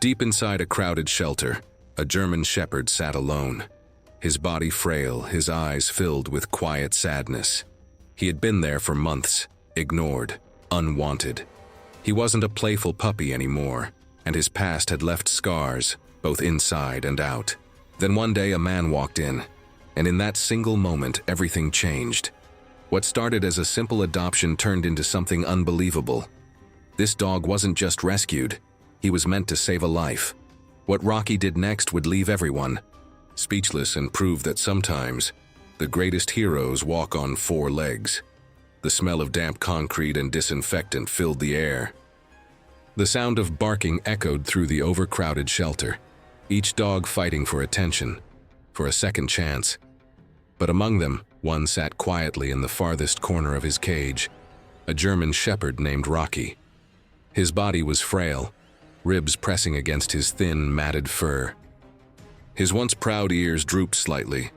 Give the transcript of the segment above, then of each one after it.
Deep inside a crowded shelter, a German shepherd sat alone. His body frail, his eyes filled with quiet sadness. He had been there for months, ignored, unwanted. He wasn't a playful puppy anymore, and his past had left scars, both inside and out. Then one day a man walked in, and in that single moment everything changed. What started as a simple adoption turned into something unbelievable. This dog wasn't just rescued, he was meant to save a life. What Rocky did next would leave everyone speechless and prove that sometimes the greatest heroes walk on four legs. The smell of damp concrete and disinfectant filled the air. The sound of barking echoed through the overcrowded shelter, each dog fighting for attention, for a second chance. But among them, one sat quietly in the farthest corner of his cage, a German shepherd named Rocky. His body was frail, ribs pressing against his thin, matted fur. His once proud ears drooped slightly,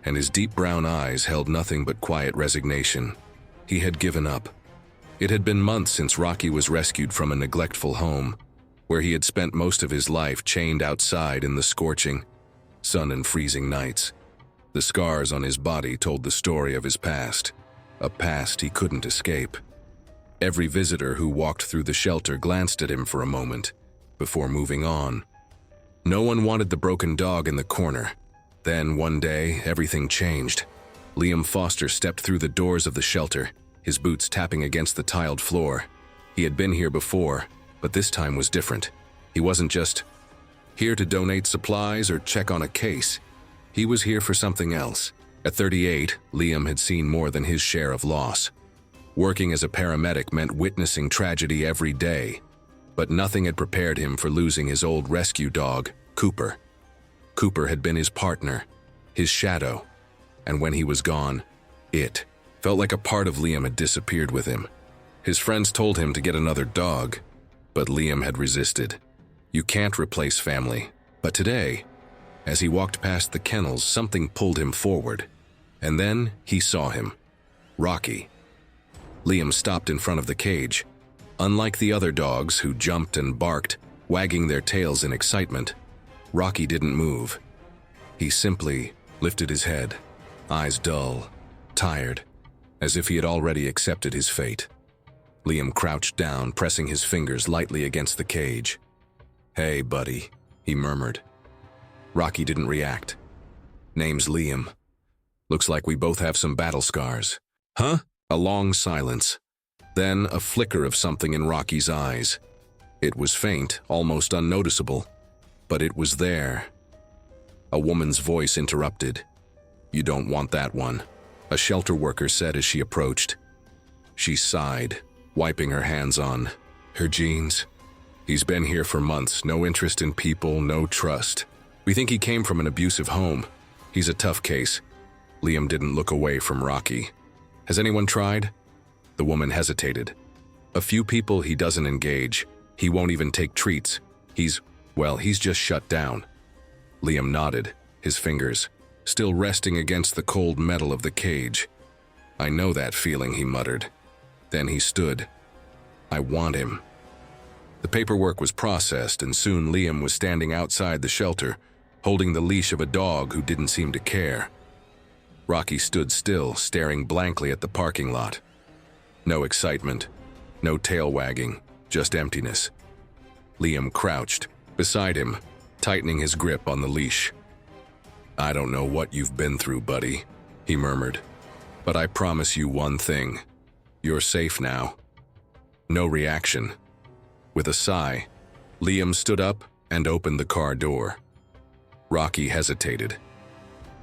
and his deep brown eyes held nothing but quiet resignation. He had given up. It had been months since Rocky was rescued from a neglectful home, where he had spent most of his life chained outside in the scorching sun and freezing nights. The scars on his body told the story of his past, a past he couldn't escape. Every visitor who walked through the shelter glanced at him for a moment, before moving on. No one wanted the broken dog in the corner. Then, one day, everything changed. Liam Foster stepped through the doors of the shelter, his boots tapping against the tiled floor. He had been here before, but this time was different. He wasn't just here to donate supplies or check on a case. He was here for something else. At 38, Liam had seen more than his share of loss. Working as a paramedic meant witnessing tragedy every day, but nothing had prepared him for losing his old rescue dog, Cooper. Cooper had been his partner, his shadow, and when he was gone, it felt like a part of Liam had disappeared with him. His friends told him to get another dog, but Liam had resisted. You can't replace family. But today, as he walked past the kennels, something pulled him forward. And then he saw him. Rocky. Liam stopped in front of the cage. Unlike the other dogs who jumped and barked, wagging their tails in excitement, Rocky didn't move. He simply lifted his head, eyes dull, tired, as if he had already accepted his fate. Liam crouched down, pressing his fingers lightly against the cage. "Hey, buddy," he murmured. Rocky didn't react. "Name's Liam. Looks like we both have some battle scars." "Huh?" A long silence. Then a flicker of something in Rocky's eyes. It was faint, almost unnoticeable, but it was there. A woman's voice interrupted. "You don't want that one," a shelter worker said as she approached. She sighed, wiping her hands on her jeans. "He's been here for months, no interest in people, no trust. We think he came from an abusive home. He's a tough case." Liam didn't look away from Rocky. "Has anyone tried?" The woman hesitated. "A few people he doesn't engage. He won't even take treats. He's just shut down." Liam nodded, his fingers still resting against the cold metal of the cage. "I know that feeling," he muttered. Then he stood. "I want him." The paperwork was processed, and soon Liam was standing outside the shelter, holding the leash of a dog who didn't seem to care. Rocky stood still, staring blankly at the parking lot. No excitement, no tail wagging, just emptiness. Liam crouched beside him, tightening his grip on the leash. "I don't know what you've been through, buddy," he murmured, "but I promise you one thing. You're safe now." No reaction. With a sigh, Liam stood up and opened the car door. Rocky hesitated.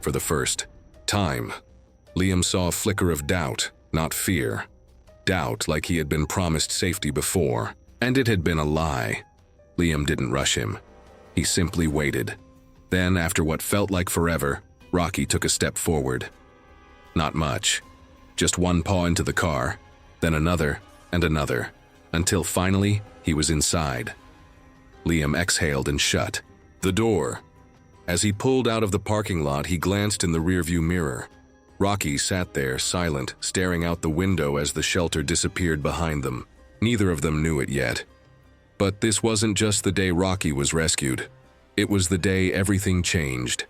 For the first time, Liam saw a flicker of doubt, not fear. Doubt like he had been promised safety before, and it had been a lie. Liam didn't rush him. He simply waited. Then, after what felt like forever, Rocky took a step forward. Not much. Just one paw into the car, then another and another, until finally he was inside. Liam exhaled and shut the door. As he pulled out of the parking lot, he glanced in the rearview mirror. Rocky sat there, silent, staring out the window as the shelter disappeared behind them. Neither of them knew it yet. But this wasn't just the day Rocky was rescued. It was the day everything changed.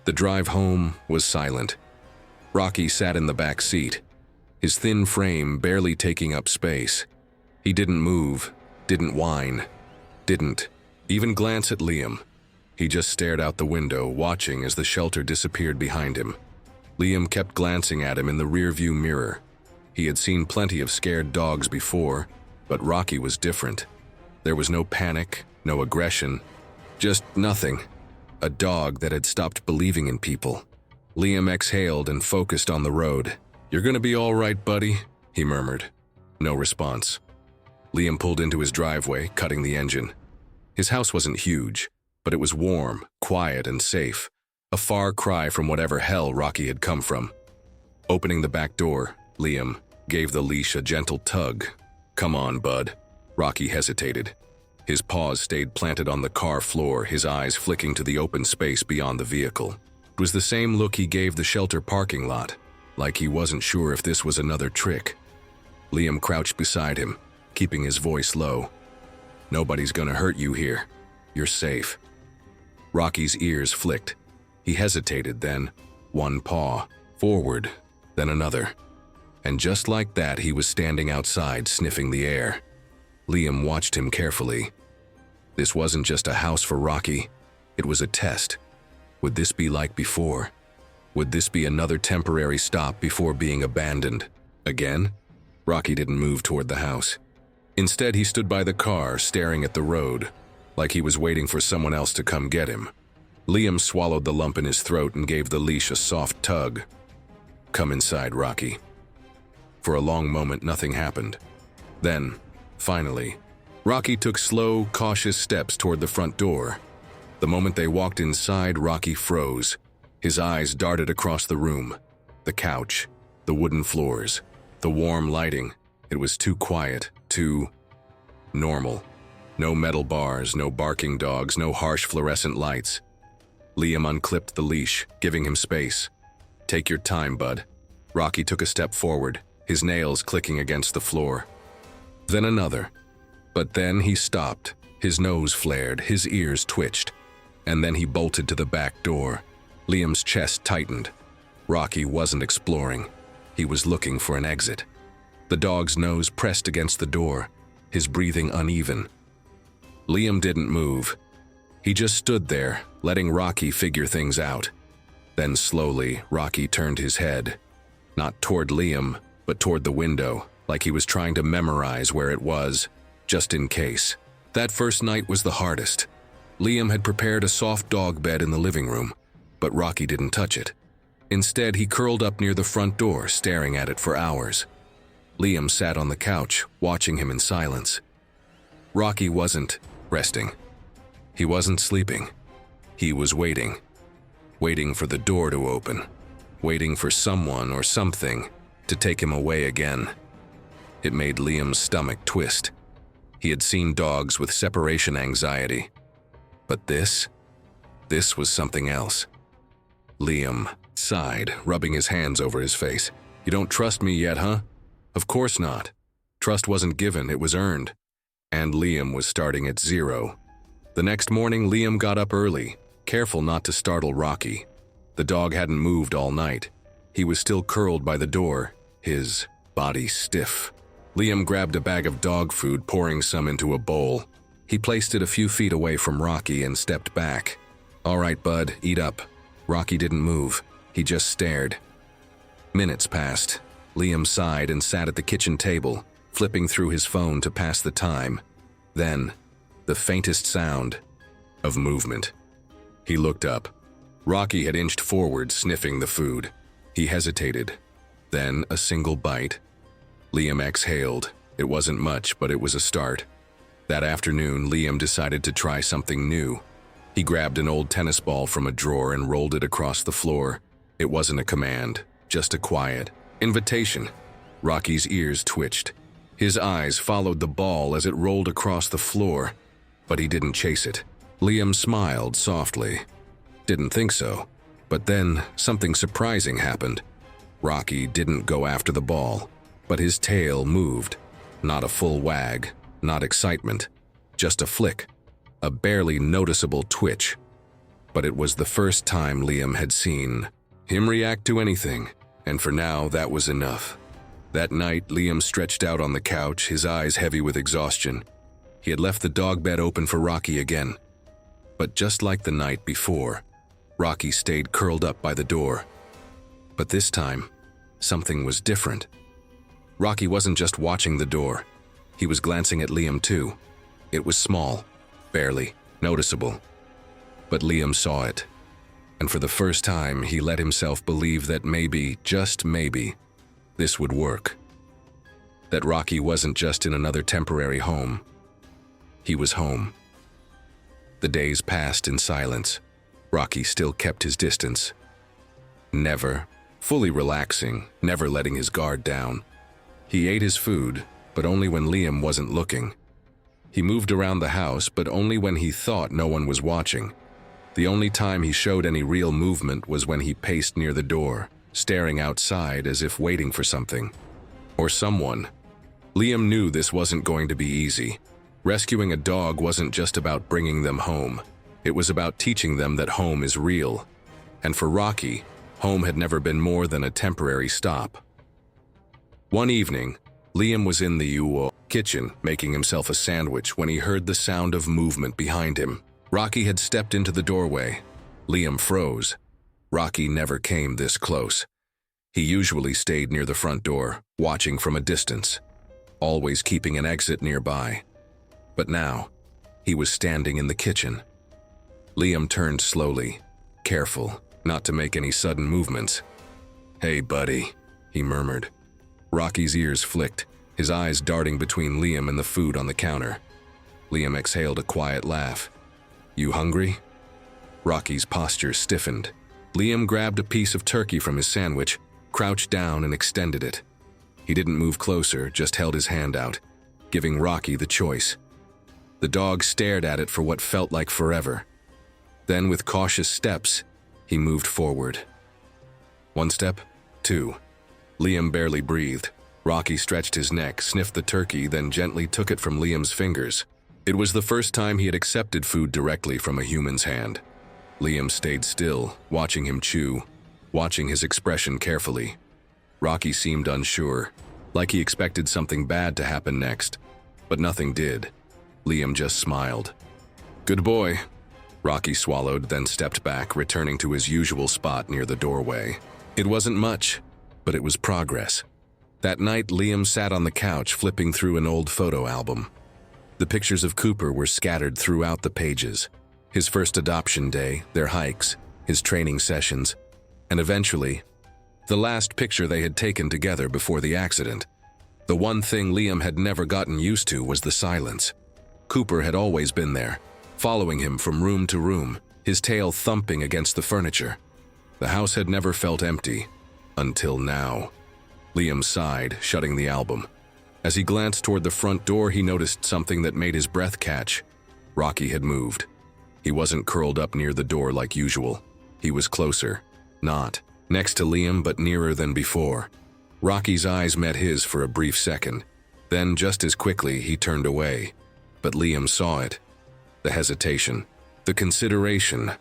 The drive home was silent. Rocky sat in the back seat, his thin frame barely taking up space. He didn't move, didn't whine, didn't even glance at Liam. He just stared out the window, watching as the shelter disappeared behind him. Liam kept glancing at him in the rearview mirror. He had seen plenty of scared dogs before, but Rocky was different. There was no panic, no aggression, just nothing. A dog that had stopped believing in people. Liam exhaled and focused on the road. "You're gonna be all right, buddy," he murmured. No response. Liam pulled into his driveway, cutting the engine. His house wasn't huge, but it was warm, quiet, and safe. A far cry from whatever hell Rocky had come from. Opening the back door, Liam gave the leash a gentle tug. "Come on, bud." Rocky hesitated. His paws stayed planted on the car floor, his eyes flicking to the open space beyond the vehicle. It was the same look he gave the shelter parking lot, like he wasn't sure if this was another trick. Liam crouched beside him, keeping his voice low. "Nobody's gonna hurt you here. You're safe." Rocky's ears flicked. He hesitated, then one paw forward, then another. And just like that, he was standing outside, sniffing the air. Liam watched him carefully. This wasn't just a house for Rocky. It was a test. Would this be like before? Would this be another temporary stop before being abandoned? Again? Rocky didn't move toward the house. Instead, he stood by the car, staring at the road, like he was waiting for someone else to come get him. Liam swallowed the lump in his throat and gave the leash a soft tug. "Come inside, Rocky." For a long moment, nothing happened. Then, finally, Rocky took slow, cautious steps toward the front door. The moment they walked inside, Rocky froze. His eyes darted across the room. The couch, the wooden floors, the warm lighting. It was too quiet, too normal. No metal bars, no barking dogs, no harsh fluorescent lights. Liam unclipped the leash, giving him space. "Take your time, bud." Rocky took a step forward, his nails clicking against the floor. Then another. But then he stopped. His nose flared, his ears twitched. And then he bolted to the back door. Liam's chest tightened. Rocky wasn't exploring. He was looking for an exit. The dog's nose pressed against the door, his breathing uneven. Liam didn't move. He just stood there, letting Rocky figure things out. Then slowly, Rocky turned his head. Not toward Liam, but toward the window, like he was trying to memorize where it was, just in case. That first night was the hardest. Liam had prepared a soft dog bed in the living room, but Rocky didn't touch it. Instead, he curled up near the front door, staring at it for hours. Liam sat on the couch, watching him in silence. Rocky wasn't resting. He wasn't sleeping. He was waiting. Waiting for the door to open. Waiting for someone or something to take him away again. It made Liam's stomach twist. He had seen dogs with separation anxiety. But this was something else. Liam sighed, rubbing his hands over his face. "You don't trust me yet, huh?" Of course not. Trust wasn't given, it was earned. And Liam was starting at zero. The next morning, Liam got up early, careful not to startle Rocky. The dog hadn't moved all night. He was still curled by the door, his body stiff. Liam grabbed a bag of dog food, pouring some into a bowl. He placed it a few feet away from Rocky and stepped back. "All right, bud, eat up." Rocky didn't move. He just stared. Minutes passed. Liam sighed and sat at the kitchen table, flipping through his phone to pass the time. Then, the faintest sound of movement. He looked up. Rocky had inched forward, sniffing the food. He hesitated. Then, a single bite. Liam exhaled. It wasn't much, but it was a start. That afternoon, Liam decided to try something new. He grabbed an old tennis ball from a drawer and rolled it across the floor. It wasn't a command, just a quiet invitation. Rocky's ears twitched. His eyes followed the ball as it rolled across the floor, but he didn't chase it. Liam smiled softly. Didn't think so. But then, something surprising happened. Rocky didn't go after the ball, but his tail moved. Not a full wag, not excitement, Just a flick, a barely noticeable twitch. But it was the first time Liam had seen him react to anything, and for now that was enough. That night, Liam stretched out on the couch, his eyes heavy with exhaustion. He had left the dog bed open for Rocky again. But just like the night before, Rocky stayed curled up by the door. But this time, something was different. Rocky wasn't just watching the door. He was glancing at Liam too. It was small, barely noticeable. But Liam saw it. And for the first time, he let himself believe that maybe, just maybe, this would work. That Rocky wasn't just in another temporary home. He was home. The days passed in silence. Rocky still kept his distance. Never fully relaxing, never letting his guard down. He ate his food, but only when Liam wasn't looking. He moved around the house, but only when he thought no one was watching. The only time he showed any real movement was when he paced near the door, staring outside as if waiting for something. Or someone. Liam knew this wasn't going to be easy. Rescuing a dog wasn't just about bringing them home. It was about teaching them that home is real. And for Rocky, home had never been more than a temporary stop. One evening, Liam was in the kitchen making himself a sandwich when he heard the sound of movement behind him. Rocky had stepped into the doorway. Liam froze. Rocky never came this close. He usually stayed near the front door, watching from a distance, always keeping an exit nearby. But now, he was standing in the kitchen. Liam turned slowly, careful not to make any sudden movements. "Hey, buddy," he murmured. Rocky's ears flicked, his eyes darting between Liam and the food on the counter. Liam exhaled a quiet laugh. "You hungry?" Rocky's posture stiffened. Liam grabbed a piece of turkey from his sandwich, crouched down and extended it. He didn't move closer, just held his hand out, giving Rocky the choice. The dog stared at it for what felt like forever. Then, with cautious steps, he moved forward. One step, two. Liam barely breathed. Rocky stretched his neck, sniffed the turkey, then gently took it from Liam's fingers. It was the first time he had accepted food directly from a human's hand. Liam stayed still, watching him chew, watching his expression carefully. Rocky seemed unsure, like he expected something bad to happen next, but nothing did. Liam just smiled. "Good boy." Rocky swallowed, then stepped back, returning to his usual spot near the doorway. It wasn't much, but it was progress. That night, Liam sat on the couch, flipping through an old photo album. The pictures of Cooper were scattered throughout the pages. His first adoption day, their hikes, his training sessions, and eventually, the last picture they had taken together before the accident. The one thing Liam had never gotten used to was the silence. Cooper had always been there, following him from room to room, his tail thumping against the furniture. The house had never felt empty, until now. Liam sighed, shutting the album. As he glanced toward the front door, he noticed something that made his breath catch. Rocky had moved. He wasn't curled up near the door like usual. He was closer, not next to Liam, but nearer than before. Rocky's eyes met his for a brief second. Then, just as quickly, he turned away. But Liam saw it. The hesitation, the consideration,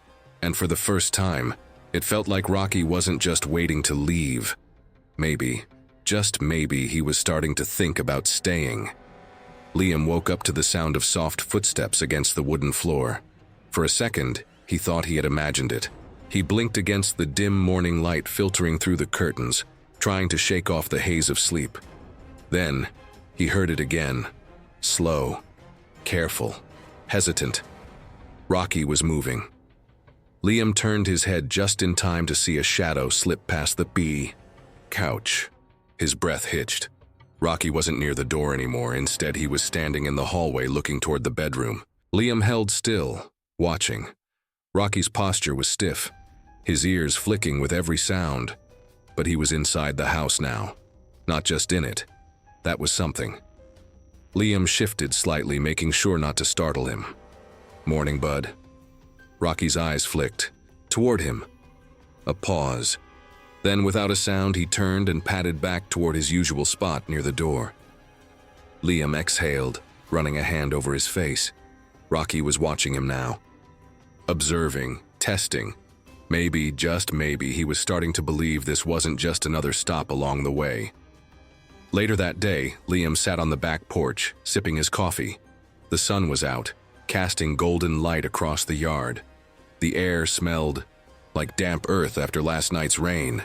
and for the first time, it felt like Rocky wasn't just waiting to leave. Maybe, just maybe, he was starting to think about staying. Liam woke up to the sound of soft footsteps against the wooden floor. For a second, he thought he had imagined it. He blinked against the dim morning light filtering through the curtains, trying to shake off the haze of sleep. Then, he heard it again. Slow, careful, hesitant. Rocky was moving. Liam turned his head just in time to see a shadow slip past the couch. His breath hitched. Rocky wasn't near the door anymore. Instead, he was standing in the hallway looking toward the bedroom. Liam held still, watching. Rocky's posture was stiff, his ears flicking with every sound. But he was inside the house now, not just in it. That was something. Liam shifted slightly, making sure not to startle him. "Morning, bud." Rocky's eyes flicked. Toward him. A pause. Then, without a sound, he turned and padded back toward his usual spot near the door. Liam exhaled, running a hand over his face. Rocky was watching him now. Observing, testing. Maybe, just maybe, he was starting to believe this wasn't just another stop along the way. Later that day, Liam sat on the back porch, sipping his coffee. The sun was out, casting golden light across the yard. The air smelled like damp earth after last night's rain.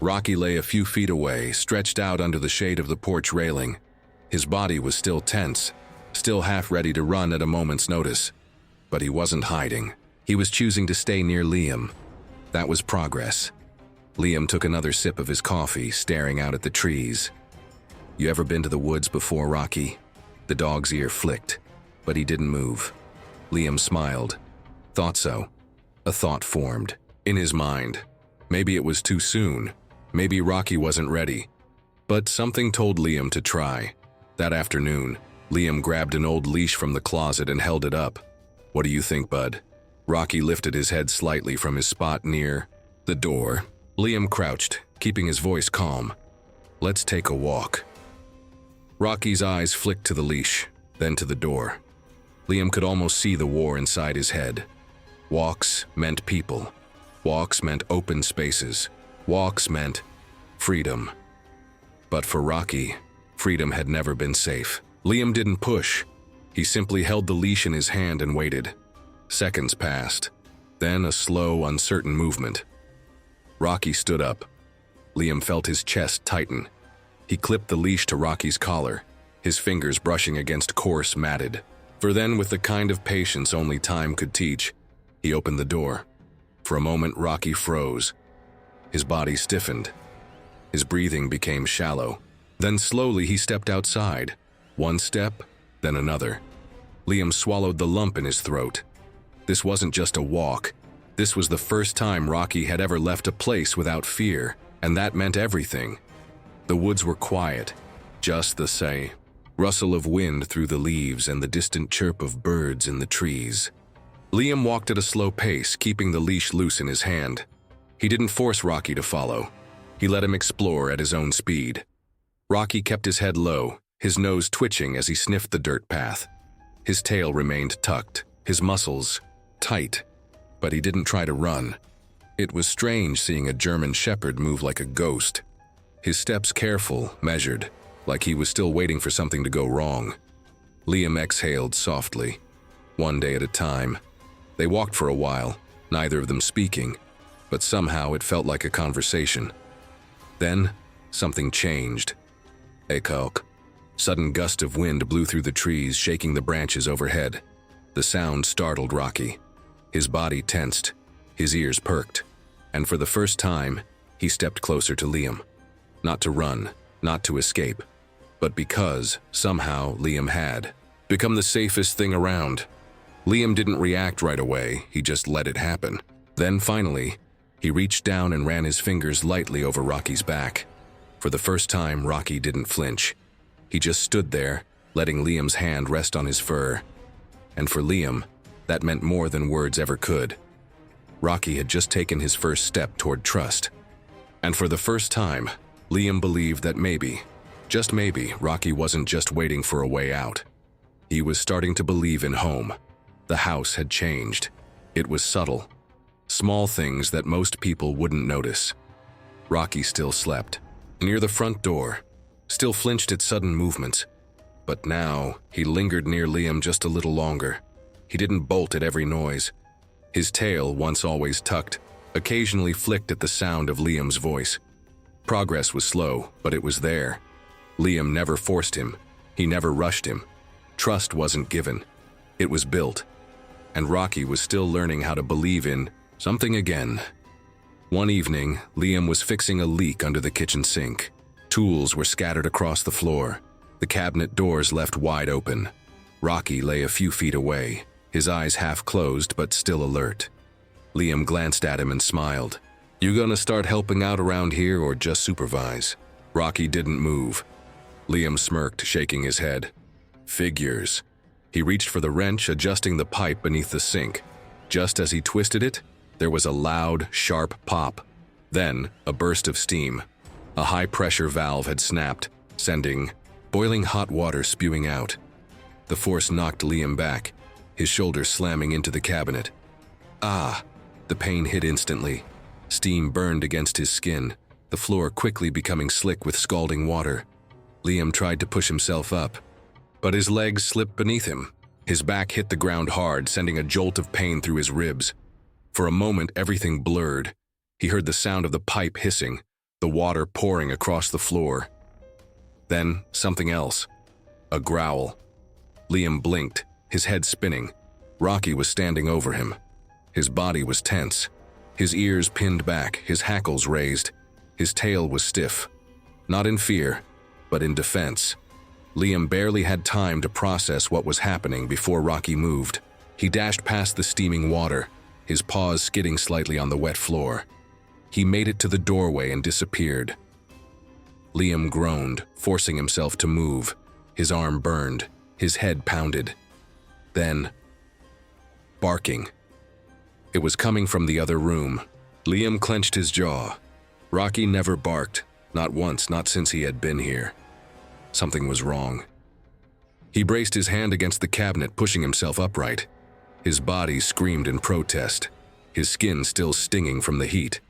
Rocky lay a few feet away, stretched out under the shade of the porch railing. His body was still tense, still half ready to run at a moment's notice. But he wasn't hiding. He was choosing to stay near Liam. That was progress. Liam took another sip of his coffee, staring out at the trees. "You ever been to the woods before, Rocky?" The dog's ear flicked, but he didn't move. Liam smiled. Thought so. A thought formed in his mind. Maybe it was too soon. Maybe Rocky wasn't ready. But something told Liam to try. That afternoon, Liam grabbed an old leash from the closet and held it up. "What do you think, bud?" Rocky lifted his head slightly from his spot near the door. Liam crouched, keeping his voice calm. "Let's take a walk." Rocky's eyes flicked to the leash, then to the door. Liam could almost see the war inside his head. Walks meant people. Walks meant open spaces. Walks meant freedom. But for Rocky, freedom had never been safe. Liam didn't push. He simply held the leash in his hand and waited. Seconds passed. Then a slow, uncertain movement. Rocky stood up. Liam felt his chest tighten. He clipped the leash to Rocky's collar, his fingers brushing against coarse, matted. For then, with the kind of patience only time could teach, he opened the door. For a moment, Rocky froze. His body stiffened. His breathing became shallow. Then slowly he stepped outside. One step, then another. Liam swallowed the lump in his throat. This wasn't just a walk. This was the first time Rocky had ever left a place without fear, and that meant everything. The woods were quiet, just the same. Rustle of wind through the leaves and the distant chirp of birds in the trees. Liam walked at a slow pace, keeping the leash loose in his hand. He didn't force Rocky to follow. He let him explore at his own speed. Rocky kept his head low, his nose twitching as he sniffed the dirt path. His tail remained tucked, his muscles tight, but he didn't try to run. It was strange seeing a German shepherd move like a ghost. His steps careful, measured, like he was still waiting for something to go wrong. Liam exhaled softly, one day at a time. They walked for a while, neither of them speaking, but somehow it felt like a conversation. Then, something changed. A sudden gust of wind blew through the trees, shaking the branches overhead. The sound startled Rocky. His body tensed, his ears perked, and for the first time, he stepped closer to Liam. Not to run, not to escape, but because, somehow, Liam had become the safest thing around. Liam didn't react right away, he just let it happen. Then, finally, he reached down and ran his fingers lightly over Rocky's back. For the first time, Rocky didn't flinch. He just stood there, letting Liam's hand rest on his fur. And for Liam, that meant more than words ever could. Rocky had just taken his first step toward trust. And for the first time, Liam believed that maybe, just maybe, Rocky wasn't just waiting for a way out. He was starting to believe in home. The house had changed. It was subtle. Small things that most people wouldn't notice. Rocky still slept, near the front door, still flinched at sudden movements. But now, he lingered near Liam just a little longer. He didn't bolt at every noise. His tail, once always tucked, occasionally flicked at the sound of Liam's voice. Progress was slow, but it was there. Liam never forced him. He never rushed him. Trust wasn't given. It was built. And Rocky was still learning how to believe in something again. One evening, Liam was fixing a leak under the kitchen sink. Tools were scattered across the floor. The cabinet doors left wide open. Rocky lay a few feet away, his eyes half closed but still alert. Liam glanced at him and smiled. "You gonna start helping out around here or just supervise?" Rocky didn't move. Liam smirked, shaking his head. Figures. He reached for the wrench, adjusting the pipe beneath the sink. Just as he twisted it, there was a loud, sharp pop. Then, a burst of steam. A high-pressure valve had snapped, sending boiling hot water spewing out. The force knocked Liam back. his shoulder slamming into the cabinet. Ah! The pain hit instantly. Steam burned against his skin, the floor quickly becoming slick with scalding water. Liam tried to push himself up, but his legs slipped beneath him. His back hit the ground hard, sending a jolt of pain through his ribs. For a moment, everything blurred. He heard the sound of the pipe hissing, the water pouring across the floor. Then, something else. A growl. Liam blinked, his head spinning. Rocky was standing over him. His body was tense. His ears pinned back, his hackles raised. His tail was stiff. Not in fear, but in defense. Liam barely had time to process what was happening before Rocky moved. He dashed past the steaming water, his paws skidding slightly on the wet floor. He made it to the doorway and disappeared. Liam groaned, forcing himself to move. His arm burned, his head pounded. Then, barking. It was coming from the other room. Liam clenched his jaw. Rocky never barked, not once, not since he had been here. Something was wrong. He braced his hand against the cabinet, pushing himself upright. His body screamed in protest, his skin still stinging from the heat.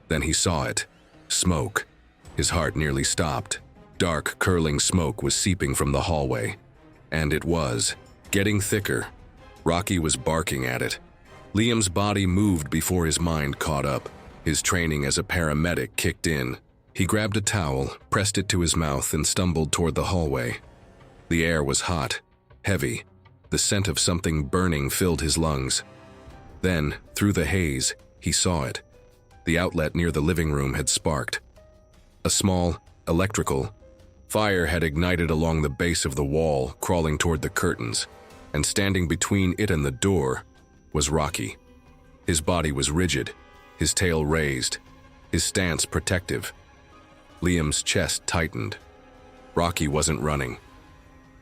Then he saw it. Smoke. His heart nearly stopped. Dark, curling smoke was seeping from the hallway. And it was getting thicker. Rocky was barking at it. Liam's body moved before his mind caught up. His training as a paramedic kicked in. He grabbed a towel, pressed it to his mouth, and stumbled toward the hallway. The air was hot, heavy. The scent of something burning filled his lungs. Then, through the haze, he saw it. The outlet near the living room had sparked. A small, electrical fire had ignited along the base of the wall, crawling toward the curtains, and standing between it and the door was Rocky. His body was rigid, his tail raised, his stance protective. Liam's chest tightened. Rocky wasn't running.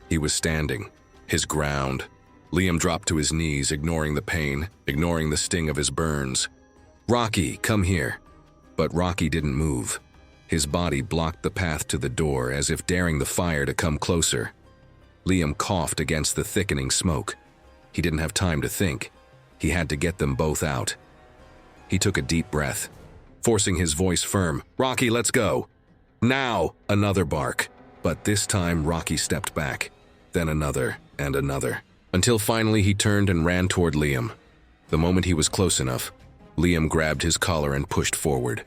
He was standing, his ground. Liam dropped to his knees, ignoring the pain, ignoring the sting of his burns. "Rocky, come here." But Rocky didn't move. His body blocked the path to the door, as if daring the fire to come closer. Liam coughed against the thickening smoke. He didn't have time to think. He had to get them both out. He took a deep breath, forcing his voice firm. "Rocky, let's go. Now!" Another bark. But this time Rocky stepped back, then another and another, until finally he turned and ran toward Liam. The moment he was close enough, Liam grabbed his collar and pushed forward.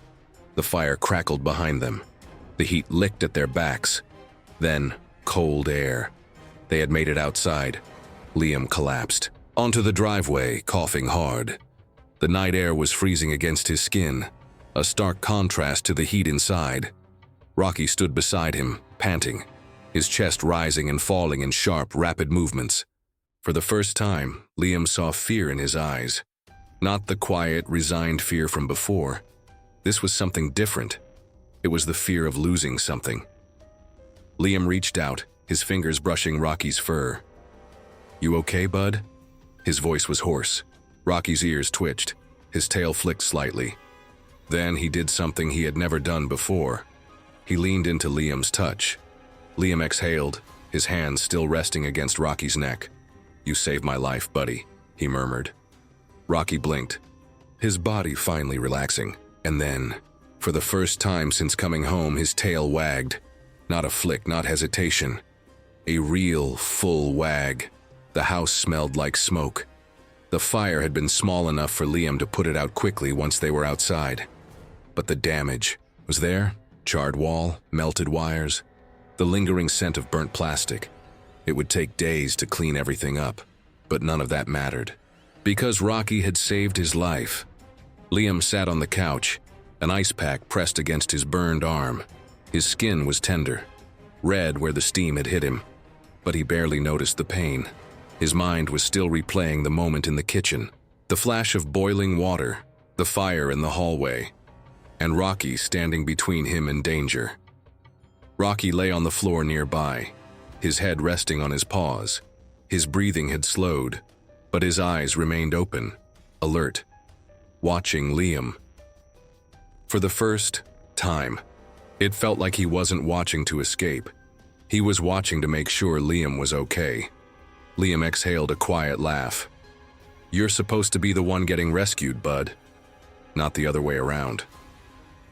The fire crackled behind them. The heat licked at their backs. Then, cold air. They had made it outside. Liam collapsed onto the driveway, coughing hard. The night air was freezing against his skin, a stark contrast to the heat inside. Rocky stood beside him, panting, his chest rising and falling in sharp, rapid movements. For the first time, Liam saw fear in his eyes. Not the quiet, resigned fear from before. This was something different. It was the fear of losing something. Liam reached out, his fingers brushing Rocky's fur. "You okay, bud?" His voice was hoarse. Rocky's ears twitched. His tail flicked slightly. Then he did something he had never done before. He leaned into Liam's touch. Liam exhaled, his hands still resting against Rocky's neck. "You saved my life, buddy," he murmured. Rocky blinked, his body finally relaxing. And then, for the first time since coming home, his tail wagged. Not a flick, not hesitation. A real, full wag. The house smelled like smoke. The fire had been small enough for Liam to put it out quickly once they were outside. But the damage was there. Charred wall, melted wires, the lingering scent of burnt plastic. It would take days to clean everything up, but none of that mattered. Because Rocky had saved his life. Liam sat on the couch, an ice pack pressed against his burned arm. His skin was tender, red where the steam had hit him, but he barely noticed the pain. His mind was still replaying the moment in the kitchen, the flash of boiling water, the fire in the hallway, and Rocky standing between him and danger. Rocky lay on the floor nearby, his head resting on his paws. His breathing had slowed, but his eyes remained open, alert, watching Liam. For the first time, it felt like he wasn't watching to escape. He was watching to make sure Liam was okay. Liam exhaled a quiet laugh. "You're supposed to be the one getting rescued, bud. Not the other way around."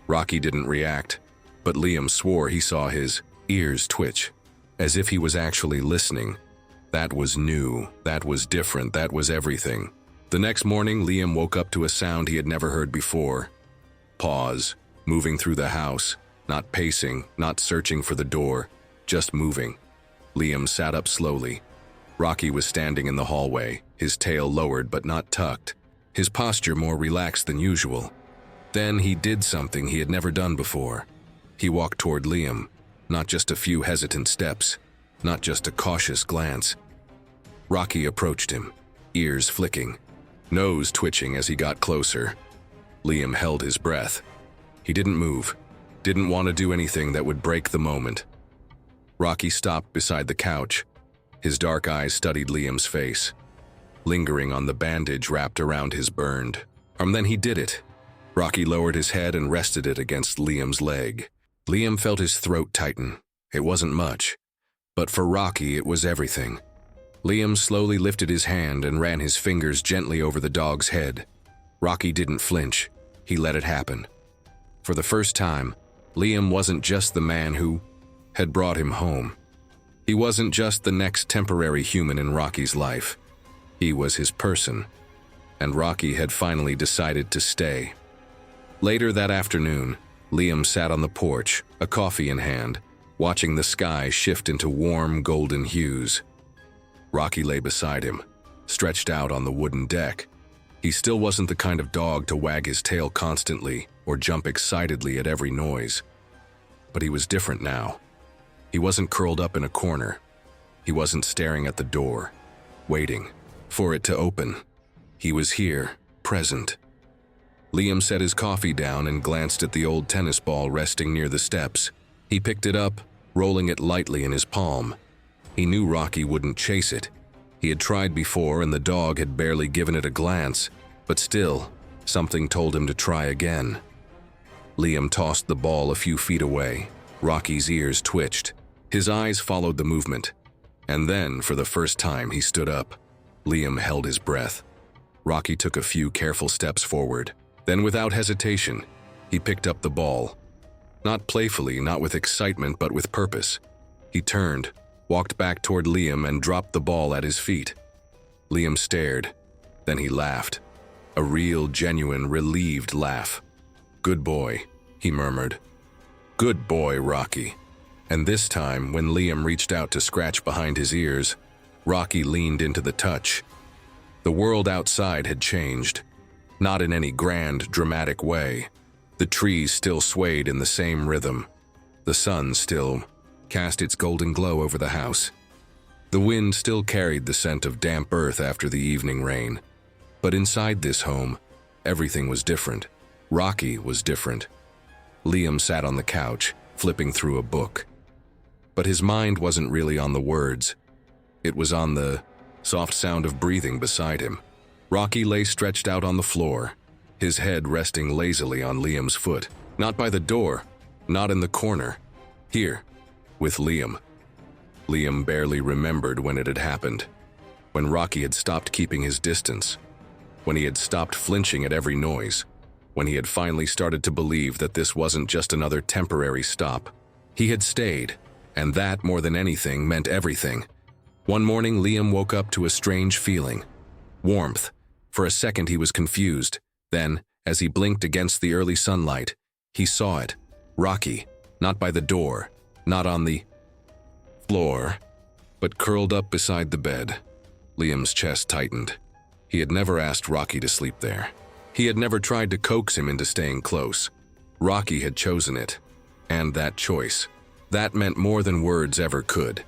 Rocky didn't react, but Liam swore he saw his ears twitch, as if he was actually listening. That was new, that was different, that was everything. The next morning, Liam woke up to a sound he had never heard before. Pause, moving through the house, not pacing, not searching for the door, just moving. Liam sat up slowly. Rocky was standing in the hallway, his tail lowered but not tucked, his posture more relaxed than usual. Then he did something he had never done before. He walked toward Liam, not just a few hesitant steps, not just a cautious glance. Rocky approached him, ears flicking, nose twitching as he got closer. Liam held his breath. He didn't move, didn't want to do anything that would break the moment. Rocky stopped beside the couch. His dark eyes studied Liam's face, lingering on the bandage wrapped around his burned arm. Then he did it. Rocky lowered his head and rested it against Liam's leg. Liam felt his throat tighten. It wasn't much, but for Rocky it was everything. Liam slowly lifted his hand and ran his fingers gently over the dog's head. Rocky didn't flinch. He let it happen. For the first time, Liam wasn't just the man who had brought him home. He wasn't just the next temporary human in Rocky's life. He was his person, and Rocky had finally decided to stay. Later that afternoon, Liam sat on the porch, a coffee in hand, watching the sky shift into warm golden hues. Rocky lay beside him, stretched out on the wooden deck. He still wasn't the kind of dog to wag his tail constantly or jump excitedly at every noise. But he was different now. He wasn't curled up in a corner. He wasn't staring at the door, waiting for it to open. He was here, present. Liam set his coffee down and glanced at the old tennis ball resting near the steps. He picked it up, rolling it lightly in his palm. He knew Rocky wouldn't chase it. He had tried before and the dog had barely given it a glance, but still, something told him to try again. Liam tossed the ball a few feet away. Rocky's ears twitched. His eyes followed the movement. And then, for the first time, he stood up. Liam held his breath. Rocky took a few careful steps forward. Then, without hesitation, he picked up the ball. Not playfully, not with excitement, but with purpose. He turned, walked back toward Liam and dropped the ball at his feet. Liam stared. Then he laughed. A real, genuine, relieved laugh. "Good boy," he murmured. "Good boy, Rocky." And this time, when Liam reached out to scratch behind his ears, Rocky leaned into the touch. The world outside had changed. Not in any grand, dramatic way. The trees still swayed in the same rhythm. The sun still cast its golden glow over the house. The wind still carried the scent of damp earth after the evening rain. But inside this home, everything was different. Rocky was different. Liam sat on the couch, flipping through a book. But his mind wasn't really on the words. It was on the soft sound of breathing beside him. Rocky lay stretched out on the floor, his head resting lazily on Liam's foot. Not by the door, not in the corner. Here, with Liam. Liam barely remembered when it had happened. When Rocky had stopped keeping his distance. When he had stopped flinching at every noise. When he had finally started to believe that this wasn't just another temporary stop. He had stayed, and that, more than anything, meant everything. One morning, Liam woke up to a strange feeling. Warmth. For a second, he was confused. Then, as he blinked against the early sunlight, he saw it. Rocky, not by the door, not on the floor, but curled up beside the bed. Liam's chest tightened. He had never asked Rocky to sleep there. He had never tried to coax him into staying close. Rocky had chosen it. And that choice. That meant more than words ever could.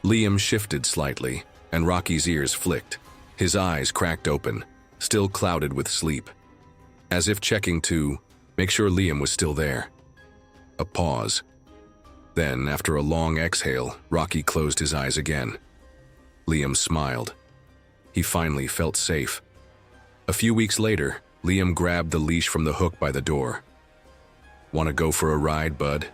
Liam shifted slightly, and Rocky's ears flicked. His eyes cracked open, still clouded with sleep. As if checking to make sure Liam was still there. A pause. Then, after a long exhale, Rocky closed his eyes again. Liam smiled. He finally felt safe. A few weeks later, Liam grabbed the leash from the hook by the door. "Want to go for a ride, bud?"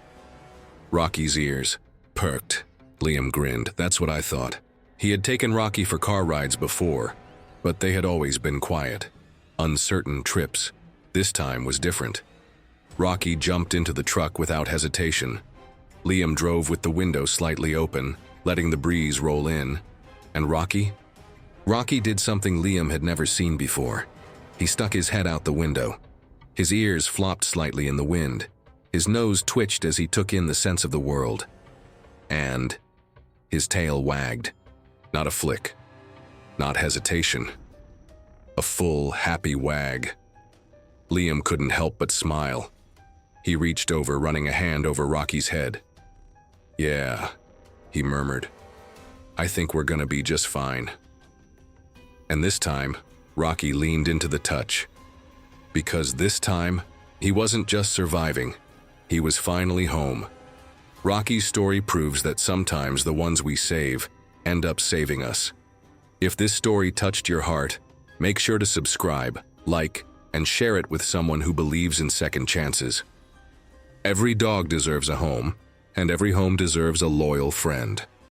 Rocky's ears perked. Liam grinned. "That's what I thought." He had taken Rocky for car rides before, but they had always been quiet, uncertain trips. This time was different. Rocky jumped into the truck without hesitation. Liam drove with the window slightly open, letting the breeze roll in. And Rocky? Rocky did something Liam had never seen before. He stuck his head out the window. His ears flopped slightly in the wind. His nose twitched as he took in the sense of the world. And his tail wagged. Not a flick. Not hesitation. A full, happy wag. Liam couldn't help but smile. He reached over, running a hand over Rocky's head. "Yeah," he murmured. "I think we're gonna be just fine." And this time, Rocky leaned into the touch. Because this time, he wasn't just surviving. He was finally home. Rocky's story proves that sometimes the ones we save end up saving us. If this story touched your heart, make sure to subscribe, like, and share it with someone who believes in second chances. Every dog deserves a home, and every home deserves a loyal friend.